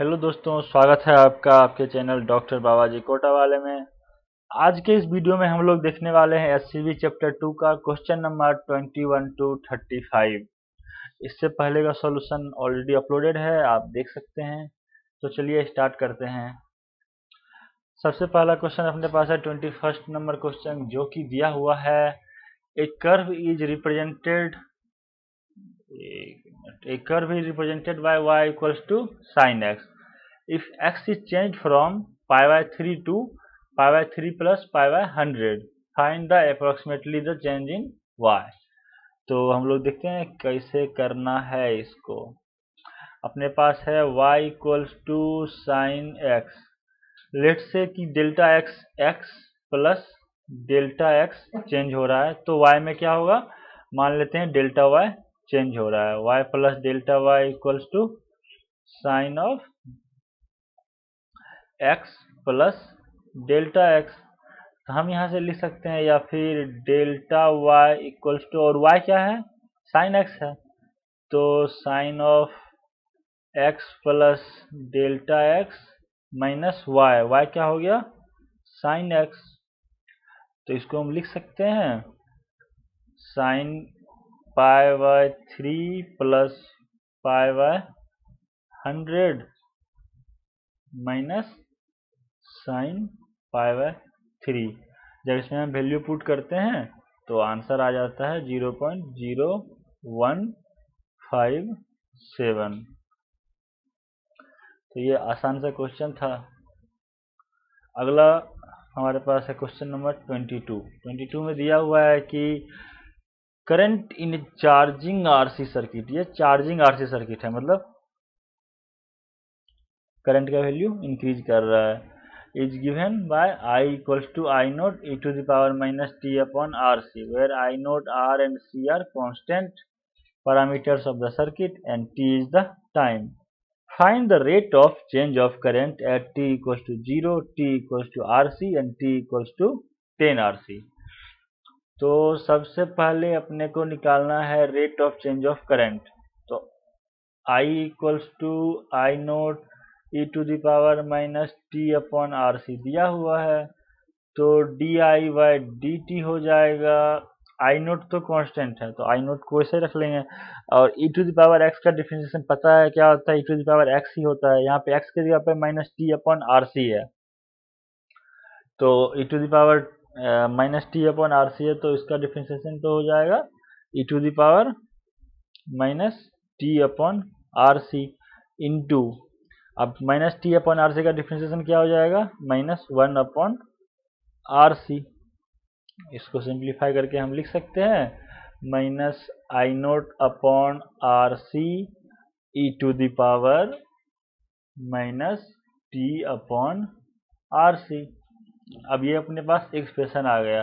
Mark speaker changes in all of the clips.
Speaker 1: Hello दोस्तों, स्वागत है आपका आपके चैनल डॉक्टर बाबाजी कोटा वाले में। आज के इस वीडियो में हम लोग देखने वाले हैं एससीवी चैप्टर 2 का क्वेश्चन नंबर 21 टू 35। इससे पहले का सॉल्यूशन ऑलरेडी अपलोडेड है, आप देख सकते हैं। तो चलिए स्टार्ट करते हैं। सबसे पहला क्वेश्चन अपने पास है 21 नंबर क्वेश्चन, जो कि दिया हुआ है a curve is represented by y equals to sin x. If x is changed from pi by 3 to pi by 3 plus pi by 100, find the approximately the change in y. तो हम लोग देखते हैं कैसे करना है इसको। अपने पास है y equals to sin x। Let say कि delta x x plus delta x change हो रहा है, तो y में क्या होगा, मान लेते हैं डेल्टा y चेंज हो रहा है। y plus delta y equals to sine of x plus delta x। तो हम यहाँ से लिख सकते हैं, या फिर डेल्टा y इक्वल्स टू, और y क्या है, साइन x है, तो sine of x plus delta x minus y क्या हो गया, साइन x। तो इसको हम लिख सकते हैं sine pi by 3 plus pi by 100 minus sine pi by 3। जब इसमें हम वैल्यू पुट करते हैं तो आंसर आ जाता है 0.0157। तो ये आसान सा क्वेश्चन था। अगला हमारे पास है क्वेश्चन नंबर 22 में दिया हुआ है कि current in charging RC circuit. ये चार्जिंग आरसी सर्किट है, मतलब करंट का वैल्यू इंक्रीज कर रहा है। Is given by I equals to I naught e to the power minus t upon R C, where I naught R and C are constant parameters of the circuit and t is the time. Find the rate of change of current at t equals to 0, t equals to RC and t equals to 10 RC. तो सबसे पहले अपने को निकालना है rate of change of current. तो I equals to I naught e to the power minus t upon R C दिया हुआ है, तो d I by d t हो जाएगा। आई नोट तो कांस्टेंट है, तो आई नोट को ऐसे रख लेंगे, और e to the power x का डिफरेंशिएशन पता है क्या होता है, e to the power x ही होता है। यहाँ पे एक्स की जगह पे minus t upon R C है, तो e to the power minus t upon R C है, तो इसका डिफरेंशिएशन तो हो जाएगा e to the power minus t upon R C into, अब minus t upon R C का डिफरेंशिएशन क्या हो जाएगा, माइनस 1 अपॉन आर सी। इसको सिंप्लीफाई करके हम लिख सकते हैं minus I naught upon R C e to the power minus t upon R C. अब ये अपने पास एक्सप्रेशन आ गया।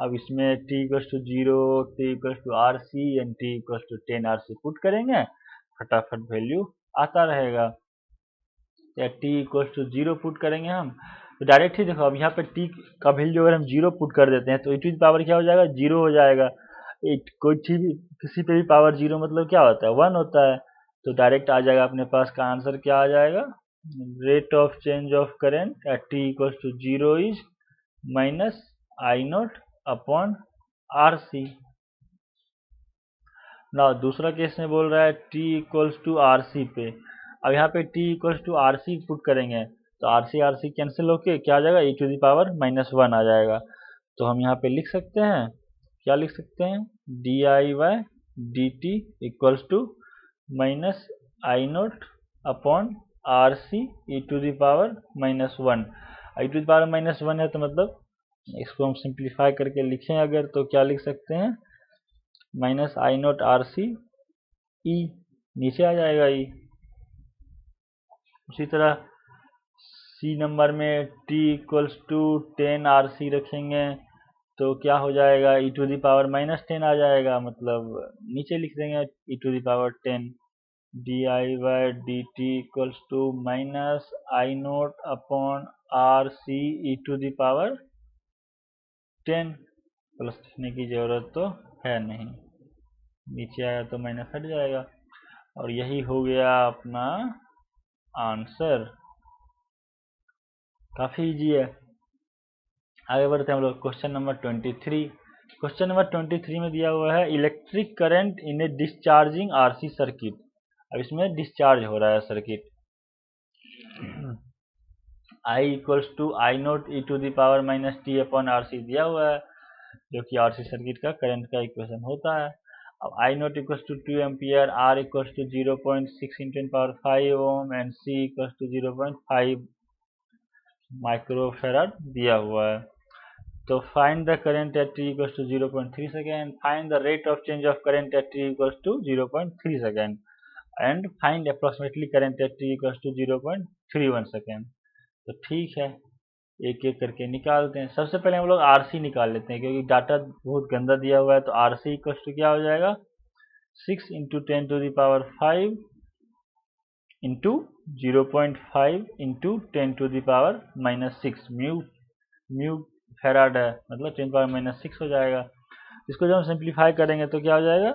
Speaker 1: अब इसमें t equals to 0, t equals to R C and t equals to 10 R C put करेंगे, फटाफट value आता रहेगा। या t इक्वल्स टू 0 पुट करेंगे हम, तो डायरेक्ट ही देखो, अब यहाँ पे t का वैल्यू अगर हम 0 पुट कर देते हैं तो e टू द पावर क्या हो जाएगा, 0 हो जाएगा। कोई चीज किसी पे भी पावर 0 मतलब क्या होता है, 1 होता है। तो डायरेक्ट आ जाएगा अपने पास का आंसर, क्या आ जाएगा, rate of change of current at t equals to 0 is minus I naught upon R C. ना दूसरा केस में बोल रहा है t equals to R C पे। अब यहाँ पे t equals to R C put करेंगे तो आर सी कैंसिल होके क्या आ जाएगा, e to the power minus 1 आ जाएगा। तो हम यहाँ पे लिख सकते हैं, क्या लिख सकते हैं, d I by d t equals to minus I naught upon R C e to the power minus 1। E to the power minus 1 है, तो मतलब इसको हम सिंप्लीफाई करके लिखें अगर, तो क्या लिख सकते हैं, minus I naught R C e, नीचे आ जाएगा ई। उसी तरह सी नंबर में t equals to 10 R C रखेंगे तो क्या हो जाएगा, e to the power minus 10 आ जाएगा, मतलब नीचे लिख देंगे e to the power 10। D I by d t equals to minus I naught upon R C e to the power 10। Plus लिखने की जरूरत तो है नहीं, नीचे आया तो माइनस हट जाएगा। और यही हो गया अपना आंसर। काफी इजी है। आगे बढ़ते हैं हम लोग क्वेश्चन नंबर 23। क्वेश्चन नंबर 23 में दिया हुआ है electric current in a discharging RC circuit. अब इसमें डिस्चार्ज हो रहा है circuit. I equals to I naught e to the power minus t upon R C दिया हुआ है, जो कि आरसी सर्किट का करंट का इक्वेशन होता है। अब I naught equals to 2 ampere, R equals to 0.6 × 10⁵ ohm and C equals to 0.5 microfarad दिया हुआ है। तो find the current at t equals to 0.3 second, find the rate of change of current at t equals to 0.3 second and find approximately current at t equals to 0.31 second. तो ठीक है, एक एक करके निकालते हैं। सबसे पहले हम लोग आरसी निकाल लेते हैं, क्योंकि डाटा बहुत गंदा दिया हुआ है। तो आरसी इक्वल्स टू क्या हो जाएगा, 6 × 10⁵ इंटू 0.5 × 10⁻⁻6 म्यू फेराड है, मतलब 10⁻⁻6 हो जाएगा। इसको जब हम सिंप्लीफाई करेंगे तो क्या हो जाएगा,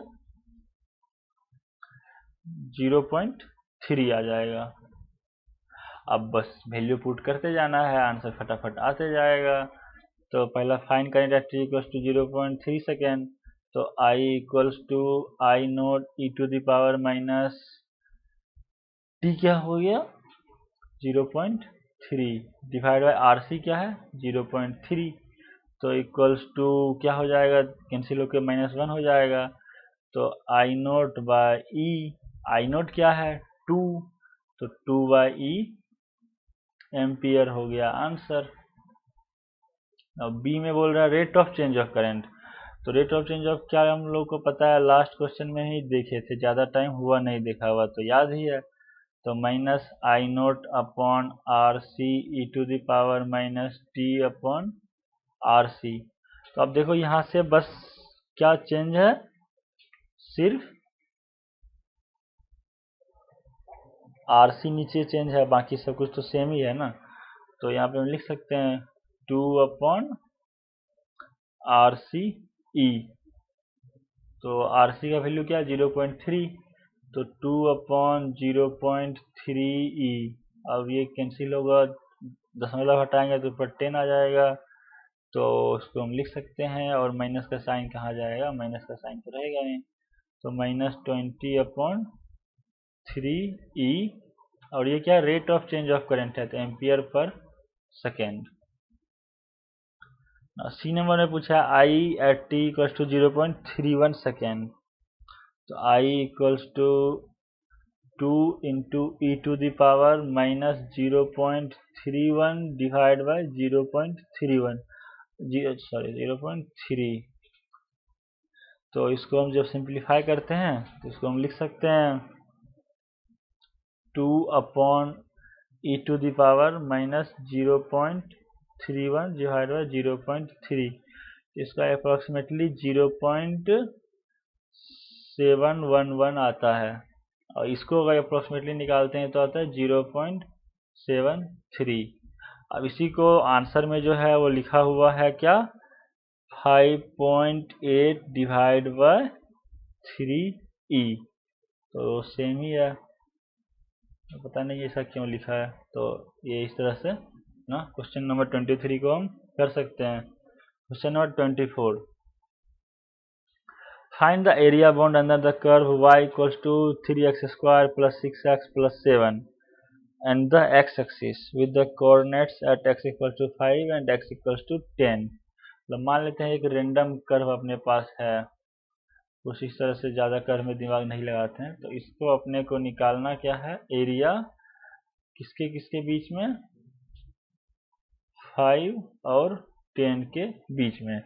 Speaker 1: 0.3 आ जाएगा। अब बस वैल्यू पुट करते जाना है, आंसर फटाफट आते जाएगा। तो पहला फाइंड करें t इक्वल्स टू 0.3 सेकेंड, तो I equals to I naught e to the power minus t क्या हो गया 0.3 डिवाइड बाय आर सी क्या है 0.3। तो इक्वल्स टू क्या हो जाएगा, कैंसिल होकर -1 हो जाएगा। तो आई नोट बाय ई, आई नोट क्या है 2, तो 2/e एम्पियर हो गया आंसर। अब बी में बोल रहा है rate of change of current. तो रेट ऑफ चेंज ऑफ क्या हम लोग को पता है, लास्ट क्वेश्चन में ही देखे थे, ज़्यादा टाइम हुआ नहीं देखा हुआ, तो याद ही है। तो minus I naught upon R C e to the power minus t upon R C. तो अब देखो यहाँ से बस क्या चेंज है, सिर्फ आर सी नीचे चेंज है, बाकी सब कुछ तो सेम ही है ना। तो यहाँ पे हम लिख सकते हैं 2 अपॉन आर सी ई। तो आर सी का वैल्यू क्या है 0.3, तो 2 अपॉन 0.3e। अब ये कैंसिल होगा, दशमलव हटाएंगे तो ऊपर 10 आ जाएगा। तो उसको हम लिख सकते हैं, और माइनस का साइन कहाँ जाएगा, माइनस का साइन तो रहेगा नहीं। तो -20 अपॉन 3e, और ये क्या rate of change of current है, तो ampere per second. C number में पूछा I at t equals to 0.31 second. तो I equals to 2 × e to the power minus 0.31 divide by 0.31 0.3। तो इसको हम जब सिंप्लीफाई करते हैं तो इसको हम लिख सकते हैं 2 upon e to the power minus 0.31 divide by 0.3। इसका अप्रोक्सीमेटली 0.711 आता है, और इसको अगर अप्रोक्सीमेटली निकालते हैं तो आता है 0.73। अब इसी को आंसर में जो है वो लिखा हुआ है क्या, 5.8 डिवाइड बाय 3e। तो सेम ही है, तो पता नहीं ऐसा क्यों लिखा है। तो ये इस तरह से ना क्वेश्चन नंबर 23 को हम कर सकते हैं। Question number 24, find the area bound under the curve y equals to 3x² + 6x + 7 and the x-axis with the coordinates at x equals to 5 and x equals to 10। मतलब मान लेते हैं एक रेंडम कर्व अपने पास है, कुछ इस तरह से, ज़्यादा कर्व में दिमाग नहीं लगाते हैं। तो इसको अपने को निकालना क्या है, एरिया किसके किसके बीच में, 5 और 10 के बीच में,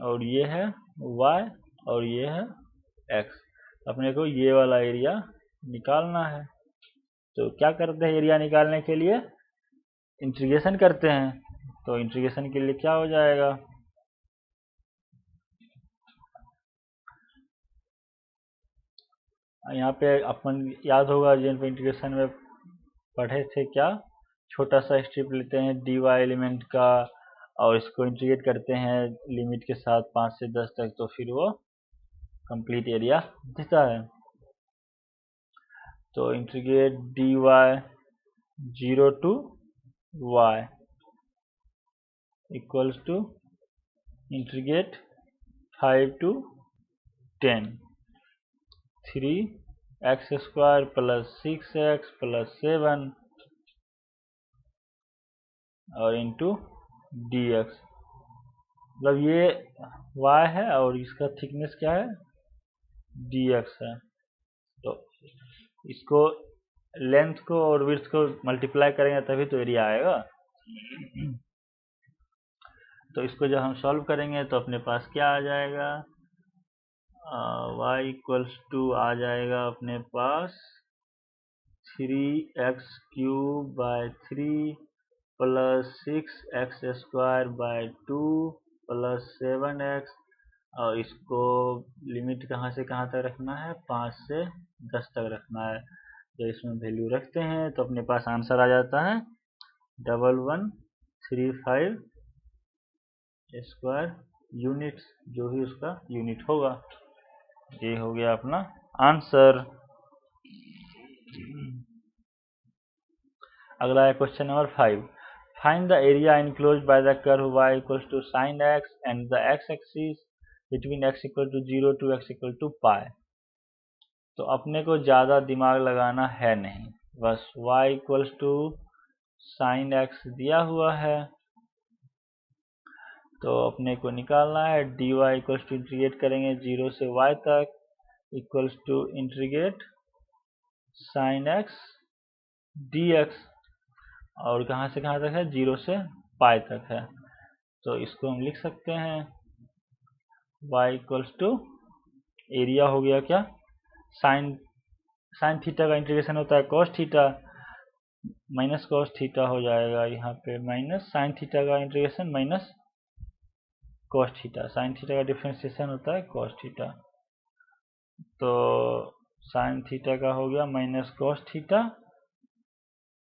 Speaker 1: और ये है y और ये है x। अपने को ये वाला एरिया निकालना है। तो क्या करते हैं एरिया निकालने के लिए, इंटीग्रेशन करते हैं। तो इंटीग्रेशन के लिए क्या हो जाएगा, यहाँ पे अपन याद होगा जिन पे इंटीग्रेशन में पढ़े थे, क्या छोटा सा स्ट्रिप लेते हैं dy एलिमेंट का, और इसको इंटीग्रेट करते हैं लिमिट के साथ 5 से 10 तक, तो फिर वो कंप्लीट एरिया देता है। तो integrate dy 0 to y equals to integrate 5 to 10 3x² + 6x + 7 और इंटू dx। मतलब ये y है और इसका थिकनेस क्या है, dx है। तो इसको लेंथ को और विड्थ को मल्टीप्लाई करेंगे तभी तो एरिया आएगा। तो इसको जब हम सॉल्व करेंगे तो अपने पास क्या आ जाएगा, y इक्वल्स टू आ जाएगा अपने पास 3x³ + 6x² 2 + 7x, और इसको लिमिट कहाँ से कहाँ तक रखना है, 5 से 10 तक रखना है। जब इसमें वैल्यू रखते हैं तो अपने पास आंसर आ जाता है 1135 स्क्वायर यूनिट्स, जो भी उसका यूनिट होगा। ये हो गया अपना आंसर। अगला है question number 5। Find the area enclosed by the curve y equals to sin x and the x axis between x equal to 0 to x equal to pi. तो अपने को ज़्यादा दिमाग लगाना है नहीं, बस y equals to sin x दिया हुआ है तो अपने को निकालना है। dy इक्वल्स टू इंटीग्रेट करेंगे 0 से y तक equals to integrate sin x dx, और कहाँ से कहाँ तक है, 0 से पाई तक है। तो इसको हम लिख सकते हैं y इक्वल्स टू एरिया हो गया क्या, साइन थीटा का इंटीग्रेशन होता है cos theta, minus cos theta हो जाएगा यहाँ पे, माइनस साइन थीटा का integration minus cos theta, sine theta का डिफरेंशिएशन होता है कॉस थीटा। तो साइन थीटा का हो गया माइनस कॉस थीटा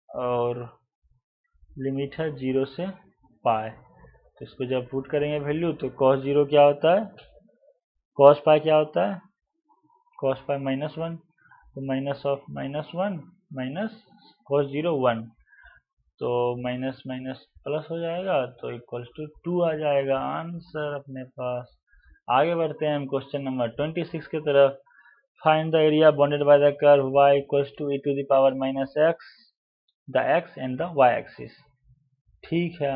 Speaker 1: और लिमिट है 0 से पाई। तो इसको जब पुट करेंगे वैल्यू तो cos 0 क्या होता है, cos पाई क्या होता है, cos पाई -1, तो माइनस ऑफ -1 माइनस cos 0 1, तो माइनस माइनस प्लस हो जाएगा तो इक्वल्स टू 2 आ जाएगा आंसर अपने पास। आगे बढ़ते हैं हम क्वेश्चन नंबर 26 की तरफ। Find the area bounded by the curve y equals to e⁻⁻x the x and the y axis. ठीक है,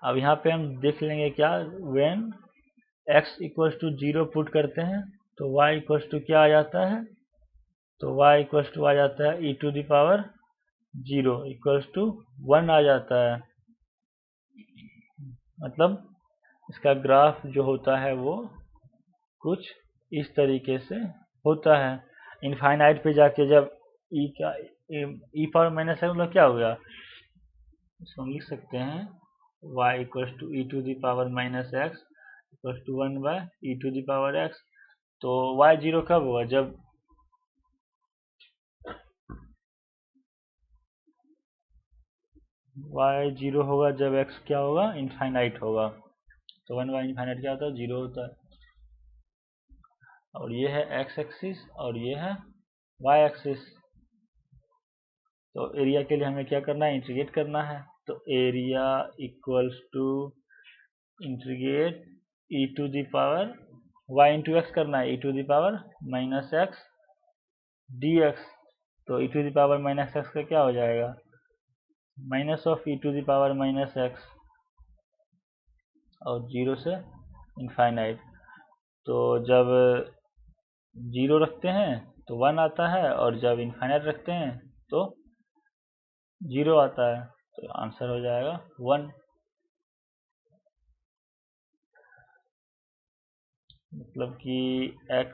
Speaker 1: अब यहाँ पे हम देख लेंगे क्या, when x equals to 0 put करते हैं तो y इक्वल्स टू क्या आ जाता है, तो y इक्वल्स टू आ जाता है e⁻0 इक्वल्स टू 1 आ जाता है। मतलब इसका ग्राफ जो होता है वो कुछ इस तरीके से होता है। इनफाइनाइट पे जाके जब e का e⁻⁻x मतलब क्या हो गया, इसको हम लिख सकते हैं y equals to e⁻⁻x equals to 1 by e⁻x। तो y 0 कब होगा, जब y 0 होगा जब x क्या होगा, इनफाइनाइट होगा। तो 1 बाय इनफाइनाइट क्या होता है, 0 होता है। और ये है x एक्सिस और ये है y एक्सिस। तो एरिया के लिए हमें क्या करना है, इंटीग्रेट करना है। तो area equals to integrate y into x करना है, e⁻⁻x dx। तो e⁻⁻x का क्या हो जाएगा, माइनस ऑफ e⁻⁻x और 0 से इनफाइनाइट। तो जब 0 रखते हैं तो 1 आता है और जब इनफाइनाइट रखते हैं तो 0 आता है। तो आंसर हो जाएगा 1। मतलब कि x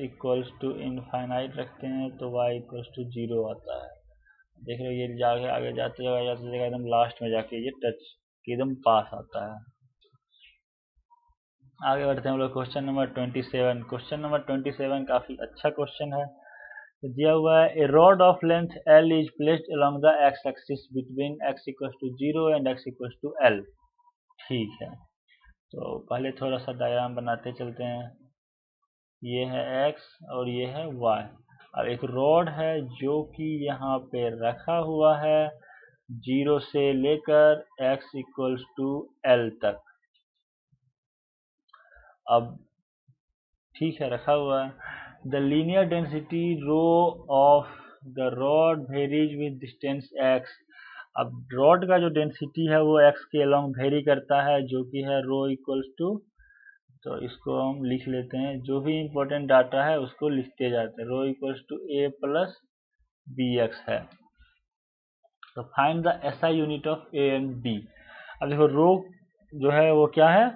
Speaker 1: इक्वल्स टू इनफाइनाइट रखते हैं तो y इक्वल्स टू 0 आता है। देख रहे हो ये जाके आगे जाते जगह एकदम लास्ट में जाके ये टच एकदम पास आता है। आगे बढ़ते हैं हम लोग क्वेश्चन नंबर 27। क्वेश्चन नंबर 27 काफी अच्छा क्वेश्चन है। दिया हुआ है, a rod of length L is placed along the x axis between x equals to 0 and x equals to L। ठीक है, तो पहले थोड़ा सा डायग्राम बनाते चलते हैं। ये है x और ये है y। अब एक रॉड है जो कि यहाँ पे रखा हुआ है 0 से लेकर x इक्वल्स टू L तक। अब ठीक है, रखा हुआ है। The linear density rho of the rod varies with distance x। अब रॉड का जो डेंसिटी है वो x के अलोंग वेरी करता है, जो कि है रो इक्वल्स टू, तो इसको हम लिख लेते हैं, जो भी इंपॉर्टेंट डाटा है उसको लिखते जाते हैं। Rho equals to a plus B x है। तो find the SI unit of A and B. अब देखो रो जो है वो क्या है,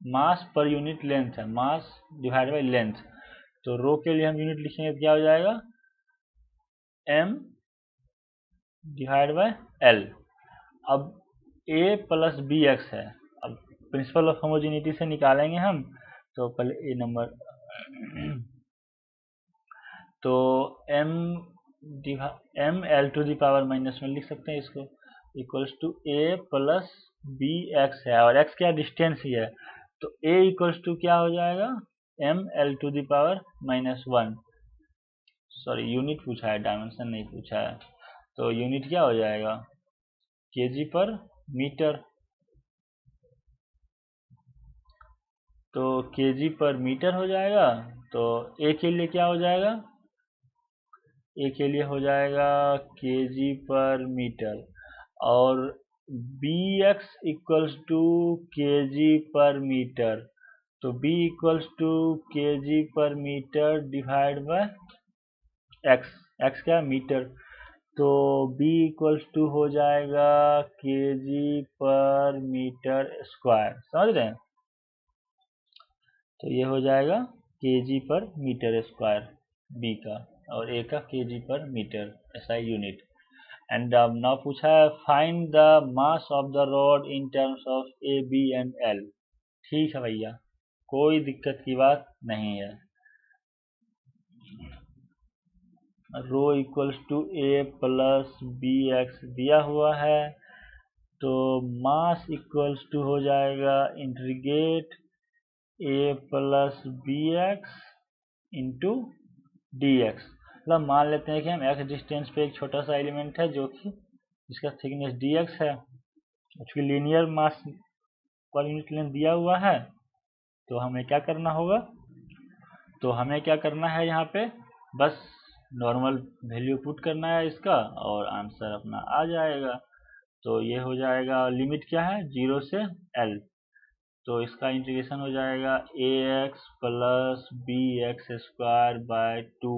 Speaker 1: मास पर यूनिट लेंथ है, मास डिवाइड बाई लेंथ। तो रो के लिए हम यूनिट लिखेंगे तो क्या हो जाएगा, m डिवाइड बाई l। अब a प्लस बी एक्स है। अब प्रिंसिपल ऑफ होमोजेनिटी से निकालेंगे हम, तो पहले a नंबर तो m l to the power minus में लिख सकते हैं इसको, equals to a plus B x है, और x क्या डिस्टेंस ही है, तो a इक्वल्स टू क्या हो जाएगा, m l to the power minus 1। Sorry, unit पूछा है, डायमेंशन नहीं पूछा है। तो यूनिट क्या हो जाएगा, केजी पर मीटर। तो केजी पर मीटर हो जाएगा। तो a के लिए क्या हो जाएगा, ए के लिए हो जाएगा केजी पर मीटर, और b x equals two KG पर मीटर। तो b इक्वल्स टू केजी पर मीटर डिवाइड बाय x, x क्या मीटर, तो b इक्वल्स टू हो जाएगा केजी पर मीटर स्क्वायर। समझ रहे हैं, तो ये हो जाएगा केजी पर मीटर स्क्वायर b का, और a का केजी पर metre SI unit. And now पूछा है find the mass of the rod in terms of a b and l। ठीक है भैया, कोई दिक्कत की बात नहीं है। Rho equals to a plus B x दिया हुआ है, तो मास इक्वल्स टू हो जाएगा integrate a plus B x into d x. मतलब मान लेते हैं कि हम x डिस्टेंस पे एक छोटा सा एलिमेंट है जो कि जिसका थिकनेस dx है, उसकी लीनियर मास पर यूनिट लेंथ दिया हुआ है। तो हमें क्या करना होगा, तो हमें क्या करना है, यहाँ पे बस नॉर्मल वैल्यू पुट करना है इसका, और आंसर अपना आ जाएगा। तो ये हो जाएगा, लिमिट क्या है 0 से l, तो इसका इंटीग्रेशन हो जाएगा ax plus B x square by 2,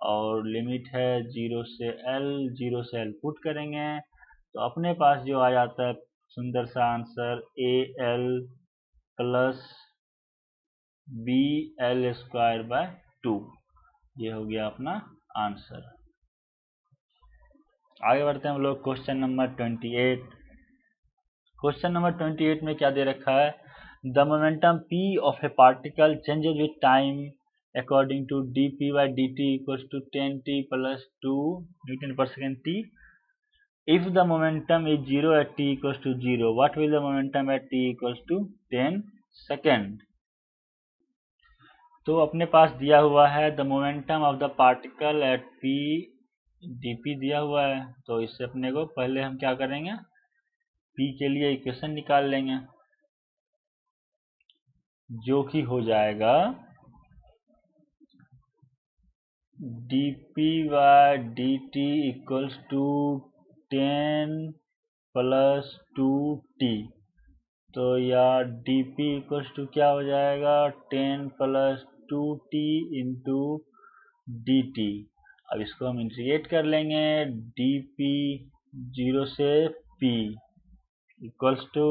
Speaker 1: और लिमिट है 0 से l पुट करेंगे तो अपने पास जो आ जाता है सुंदर सा answer al plus b l square by 2। ये हो गया अपना आंसर। आगे बढ़ते हैं हम लोग क्वेश्चन नंबर 28। क्वेश्चन नंबर 28 में क्या दे रखा है, the momentum p of A particle changes with time according to dp by dt equals to 10t plus 2 Newton per second t. If the momentum is 0 at t equals to 0, what will the momentum at t equals to 10 second? तो अपने पास दिया हुआ है the momentum of the particle at p dp दिया हुआ है, तो इससे अपने को पहले हम क्या करेंगे, p के लिए इक्वेशन निकाल लेंगे, जो कि हो जाएगा dp by dt equals to 10 plus 2t। तो या dp इक्वल्स टू क्या हो जाएगा, 10 प्लस 2t इंटू dt। अब इसको हम इंटीग्रेट कर लेंगे, dp 0 से p equals to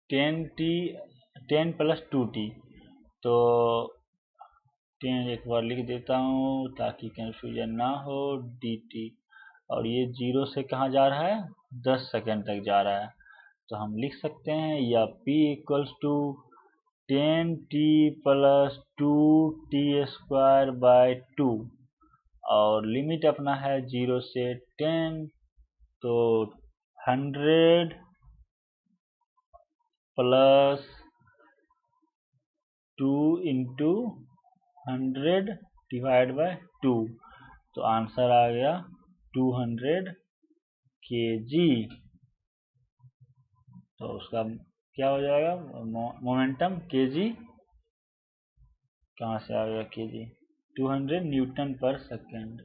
Speaker 1: 10 plus 2t। तो 10 एक बार लिख देता हूँ ताकि कंफ्यूजन ना हो, dt, और ये 0 से कहाँ जा रहा है, 10 सेकेंड तक जा रहा है। तो हम लिख सकते हैं या p equals to 10t plus 2t square by 2, और लिमिट अपना है 0 से 10, तो 100 प्लस 2 इंटू 100 डिवाइड बाय 2, तो आंसर आ गया 200 kg। तो उसका क्या हो जाएगा, मोमेंटम kg कहाँ से आ गया kg, 200 न्यूटन पर सेकेंड,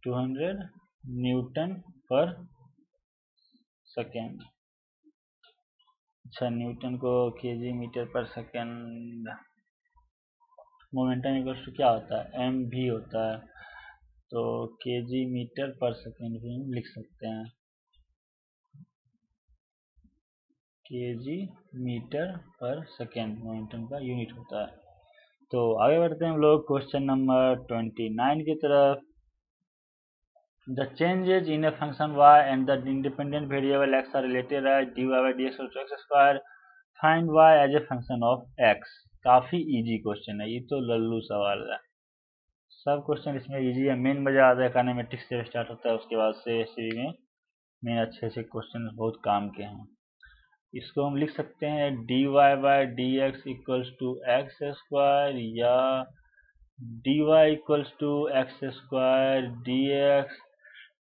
Speaker 1: 200 न्यूटन पर सेकेंड। अच्छा, न्यूटन को kg मीटर पर सेकेंड, मोमेंटम इक्वल्स टू क्या होता है, एम भी होता है, तो kg मीटर पर सेकेंड भी हम लिख सकते हैं, kg मीटर पर सेकेंड मोमेंटम का यूनिट होता है। तो आगे बढ़ते हैं हम लोग क्वेश्चन नंबर 29 की तरफ। The changes in a function y and the independent variable x are related as dy by dx equals to x square. Find y as a function of x। काफी इजी क्वेश्चन है, ये तो लल्लू सवाल है। सब question इसमें easy है, main मजा आता है काइनेमेटिक्स से स्टार्ट होता है, उसके बाद से सी में मेन अच्छे से क्वेश्चन बहुत काम के हैं। इसको हम लिख सकते हैं dy by d x equals to x square या dy equals to x square d x.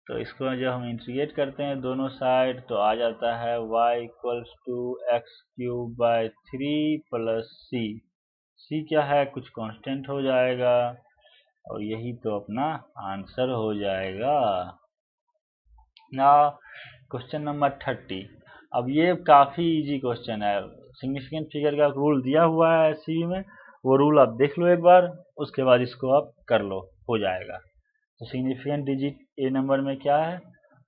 Speaker 1: तो इसको जब हम इंटीग्रेट करते हैं दोनों साइड तो आ जाता है y equals to x cube by 3 plus C क्या है, कुछ कांस्टेंट हो जाएगा और यही तो अपना आंसर हो जाएगा। Now question number 30। अब ये काफ़ी इजी क्वेश्चन है, सिग्निफिकेंट फिगर का रूल दिया हुआ है सी में, वो रूल आप देख लो एक बार, उसके बाद इसको आप कर लो, हो जाएगा। तो सिग्निफिकेंट डिजिट ए नंबर में क्या है,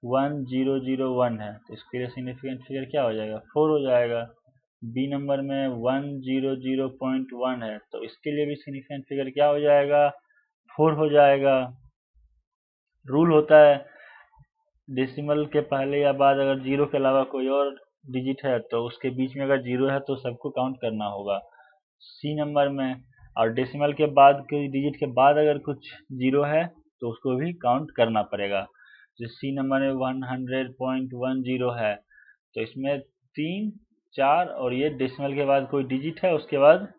Speaker 1: 1001 है, तो इसके लिए सिग्निफिकेंट फिगर क्या हो जाएगा, 4 हो जाएगा। बी नंबर में 100.1 है, तो इसके लिए भी सिग्निफिकेंट फिगर क्या हो जाएगा, 4 हो जाएगा। रूल होता है डेसिमल के पहले या बाद अगर जीरो के अलावा कोई और डिजिट है तो उसके बीच में अगर जीरो है तो सबको काउंट करना होगा। सी नंबर में और डेसिमल के बाद के डिजिट के बाद अगर कुछ जीरो है तो उसको भी काउंट करना पड़ेगा। जैसे सी नंबर में 100.10 है, तो इसमें 3, 4 और ये डेसिमल के बाद कोई डिजिट है, उसके बाद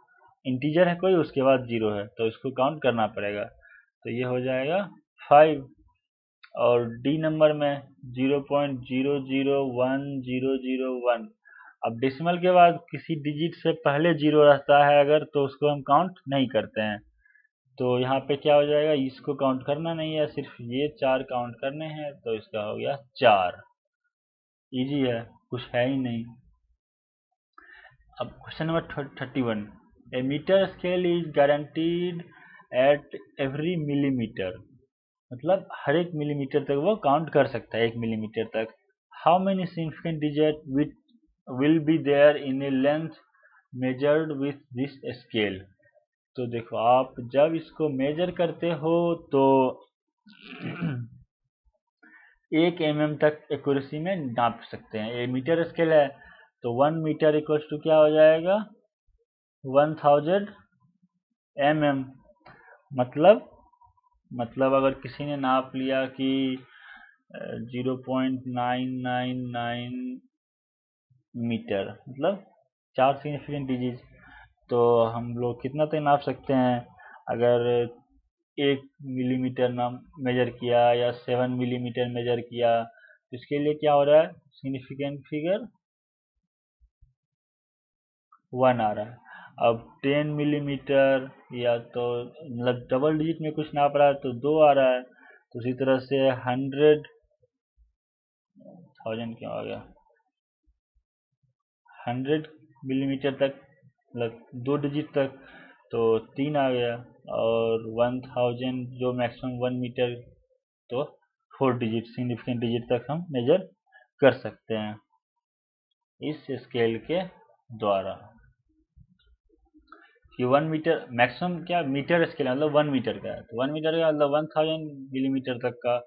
Speaker 1: इंटीजर है कोई, उसके बाद जीरो है, तो इसको काउंट करना पड़ेगा। तो ये हो जाएगा 5। और डी नंबर में 0.001001। अब डेसिमल के बाद किसी डिजिट से पहले जीरो रहता है अगर, तो उसको हम काउंट नहीं करते हैं। तो यहाँ पे क्या हो जाएगा, इसको काउंट करना नहीं है, सिर्फ ये 4 काउंट करने हैं, तो इसका हो गया 4। इजी है, कुछ है ही नहीं। अब question number 31। A metre scale is guaranteed at every millimetre, मतलब हर एक मिलीमीटर तक वो काउंट कर सकता है, 1 मिलीमीटर तक। How many significant digit will be there in a length measured with this scale. तो देखो, आप जब इसको मेजर करते हो तो 1 mm तक एक्यूरेसी में नाप सकते हैं। ये मीटर स्केल है, तो 1 मीटर इक्वल्स टू क्या हो जाएगा, 1000 mm। मतलब अगर किसी ने नाप लिया कि 0.999 मीटर, मतलब 4 सिग्निफिकेंट डिजिट, तो हम लोग कितना तक नाप सकते हैं, अगर 1 मिलीमीटर नाम मेजर किया या 7 मिलीमीटर मेजर किया, तो इसके लिए क्या हो रहा है, सिग्निफिकेंट फिगर 1 आ रहा है। अब 10 मिलीमीटर या तो मतलब डबल डिजिट में कुछ नाप रहा है तो 2 आ रहा है। तो उसी तरह से 1000 क्यों आ गया, 100 मिलीमीटर तक मतलब 2 डिजिट तक तो 3 आ गया, और 1000 जो मैक्सिमम 1 मीटर, तो 4 डिजिट सिग्निफिकेंट डिजिट तक हम मेजर कर सकते हैं इस स्केल के द्वारा। कि 1 मीटर मैक्सिमम क्या मीटर स्केल मतलब 1 मीटर का है, तो 1 मीटर का मतलब 1000 मिलीमीटर तक का।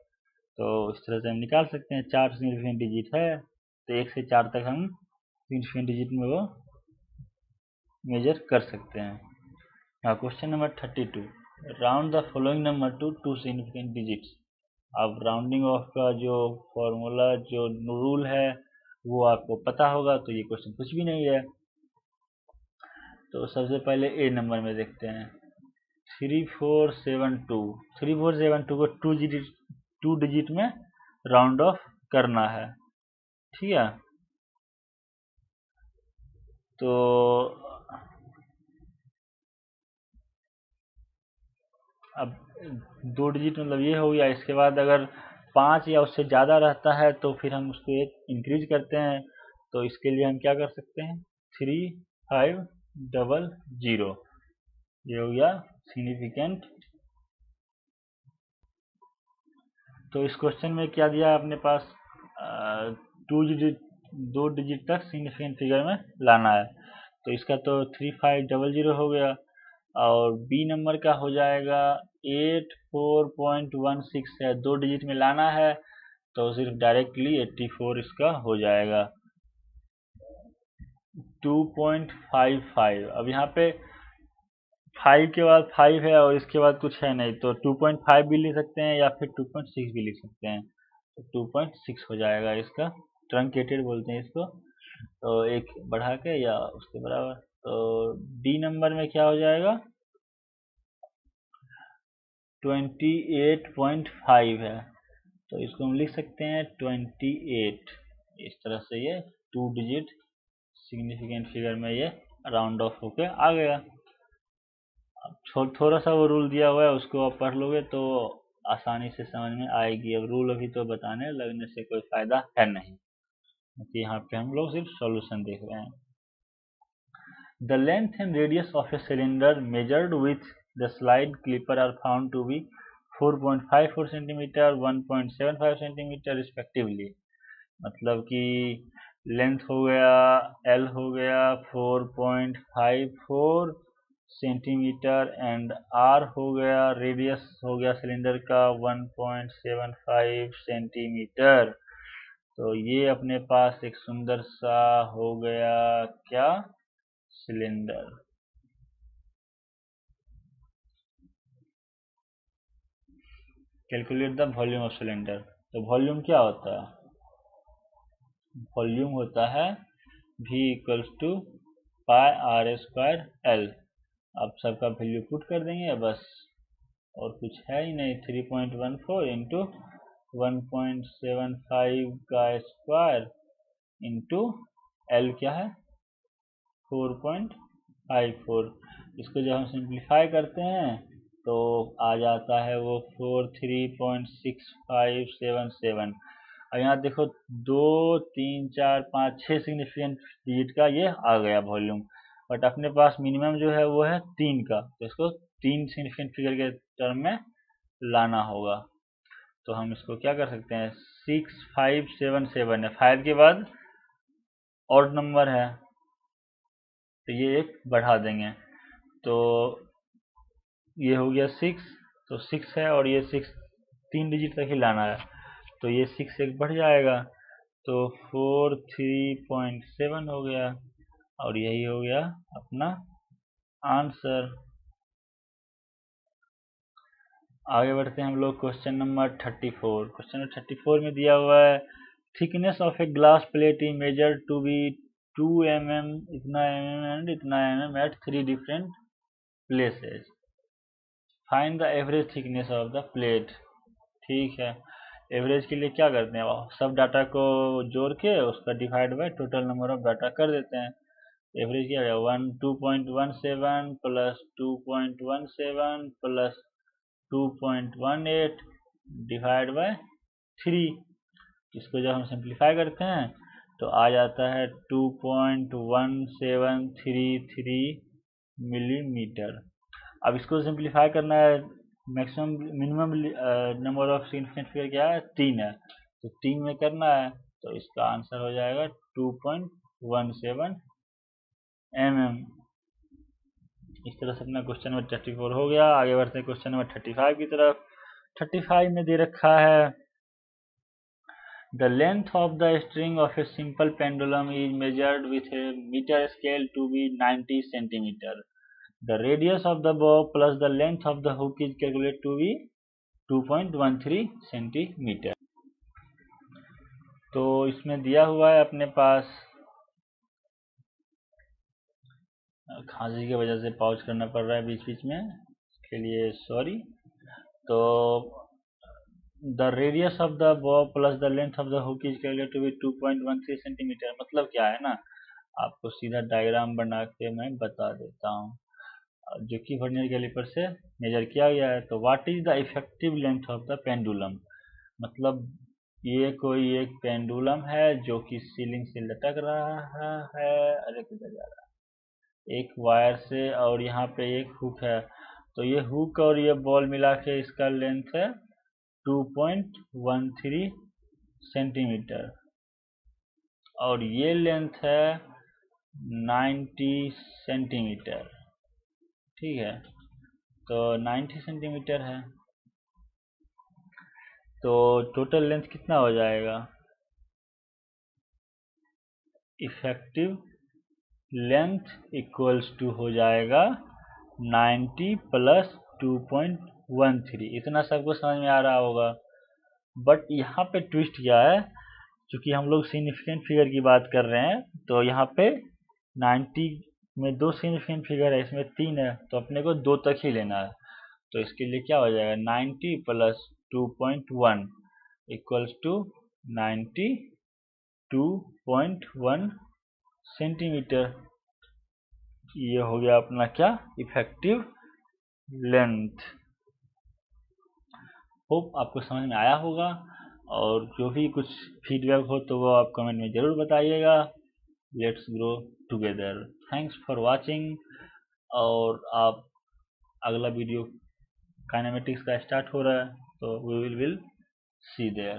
Speaker 1: तो इस तरह से हम निकाल सकते हैं, 4 सिग्निफिकेंट डिजिट है तो 1 से 4 तक हम सिग्निफिकेंट डिजिट में वो मेजर कर सकते हैं। now question number 32। Round the following number two 2 significant digits. अब राउंडिंग ऑफ का जो फॉर्मूला जो रूल है वो आपको पता होगा, तो ये क्वेश्चन कुछ भी नहीं है। तो सबसे पहले ए नंबर में देखते हैं 3472। 3472 को टू डिजिट में राउंड ऑफ करना है, ठीक है। तो अब 2 डिजिट मतलब ये हो गया। इसके बाद अगर 5 या उससे ज़्यादा रहता है तो फिर हम उसको एक इंक्रीज करते हैं। तो इसके लिए हम क्या कर सकते हैं, 3500, ये हो गया सिग्निफिकेंट। तो इस क्वेश्चन में क्या दिया है अपने पास, टू डिजिट 2 डिजिट तक सिग्निफिकेंट फिगर में लाना है। तो इसका तो 3500 हो गया, और बी नंबर का हो जाएगा 84.16 है, 2 डिजिट में लाना है तो सिर्फ डायरेक्टली 84 इसका हो जाएगा। 2.55, अब यहाँ पे 5 के बाद 5 है और इसके बाद कुछ है नहीं, तो 2.5 भी लिख सकते हैं या फिर 2.6 भी लिख सकते हैं। तो 2.6 हो जाएगा इसका, ट्रंकेटेड बोलते हैं इसको। तो एक बढ़ा के या उसके बराबर। तो डी नंबर में क्या हो जाएगा, 28.5 है, तो इसको हम लिख सकते हैं 28। इस तरह से ये 2 डिजिट सिग्निफिकेंट फिगर में ये राउंड ऑफ होके आ गया। अब थोड़ा सा वो रूल दिया हुआ है, उसको आप पढ़ लोगे तो आसानी से समझ में आएगी। अब रूल अभी तो बताने लगने से कोई फायदा है नहीं, क्योंकि यहाँ पे हम लोग सिर्फ सॉल्यूशन देख रहे हैं। The length and radius of a cylinder measured with the slide clipper are found to be 4.54 cm, 1.75 cm respectively। मतलब कि लेंथ हो गया L हो गया 4.54 सेंटीमीटर एंड R हो गया, रेडियस हो गया सिलेंडर का 1.75 सेंटीमीटर। तो ये अपने पास एक सुंदर सा हो गया क्या, cylinder. Calculate the volume of cylinder. तो वॉल्यूम क्या होता है, वॉल्यूम होता है V equals to pi r square l. अब सबका वैल्यू पुट कर देंगे बस, और कुछ है ही नहीं। 3.14 इंटू 1.75 का स्क्वायर इंटू एल क्या है 4.54। इसको जब हम सिंप्लीफाई करते हैं तो आ जाता है वो 43.6577। अब यहाँ देखो 2 3 4 5 6 सिग्निफिकेंट डिजिट का ये आ गया वॉल्यूम, बट अपने पास मिनिमम जो है वो है 3 का, तो इसको 3 सिग्निफिकेंट फिगर के टर्म में लाना होगा। तो हम इसको क्या कर सकते हैं, 6577 है, 5 के बाद ऑड नंबर है तो ये एक बढ़ा देंगे, तो ये हो गया 6। तो 6 है और ये 6 3 डिजिट तक ही लाना है, तो ये 6 एक बढ़ जाएगा, तो 43.7 हो गया, और यही हो गया अपना आंसर। आगे बढ़ते हैं हम लोग क्वेश्चन नंबर 34। क्वेश्चन नंबर 34 में दिया हुआ है thickness of a glass plate is measured to be 2 mm, इतना mm एंड इतना mm at 3 different places. Find the average thickness of the plate. ठीक है, एवरेज के लिए क्या करते हैं, सब डाटा को जोड़ के उसका divide by total number of data कर देते हैं। एवरेज क्या है 2.17 प्लस 2.17 प्लस 2.18 डिवाइड बाय 3। इसको जब हम सिंप्लीफाई करते हैं तो आ जाता है 2.1733 मिलीमीटर। अब इसको सिंप्लीफाई करना है, maximum minimum number of significant figure क्या है 3 है, तो 3 में करना है, तो इसका आंसर हो जाएगा 2.17 mm। इस तरह से अपना क्वेश्चन नंबर 34 हो गया। आगे बढ़ते हैं क्वेश्चन नंबर 35 की तरफ। 35 में दे रखा है The length of the string of a simple pendulum is measured with a meter scale to be 90 centimeter. The radius of the bow plus the length of the hook is calculated to be 2.13 centimetre. तो इसमें दिया हुआ है अपने पास, खांसी की वजह से पॉज करना पड़ रहा है बीच बीच में, इसके लिए सॉरी। तो the radius of the bob plus the length of the hook is calculated to be 2.13 centimetre. मतलब क्या है ना, आपको सीधा डायग्राम बना के मैं बता देता हूँ जो कि वर्नियर कैलिपर से मेजर किया गया है। तो what is the effective length of the pendulum, मतलब ये कोई एक पेंडुलम है जो कि सीलिंग से लटक रहा है, अरे किधर जा रहा है, एक वायर से, और यहाँ पे एक हुक है। तो ये हुक और ये बॉल मिला के इसका लेंथ है 2.13 सेंटीमीटर, और ये लेंथ है 90 सेंटीमीटर। ठीक है, तो 90 सेंटीमीटर है, तो टोटल लेंथ कितना हो जाएगा, इफेक्टिव लेंथ इक्वल्स टू हो जाएगा 90 प्लस 2.13। इतना सबको समझ में आ रहा होगा। बट यहाँ पे ट्विस्ट क्या है, क्योंकि हम लोग सिग्निफिकेंट फिगर की बात कर रहे हैं, तो यहाँ पे 90 में दो सिग्निफिकेंट फिगर है, इसमें 3 है, तो अपने को 2 तक ही लेना है। तो इसके लिए क्या हो जाएगा, 90 प्लस 2.1 इक्वल्स टू 92.1 सेंटीमीटर। ये हो गया अपना क्या, इफेक्टिव लेंथ। होप आपको समझ में आया होगा, और जो भी कुछ फीडबैक हो तो वो आप कमेंट में ज़रूर बताइएगा। Let's grow together. Thanks for watching. और आप अगला वीडियो काइनेमेटिक्स का स्टार्ट हो रहा है, तो वी विल सी देयर।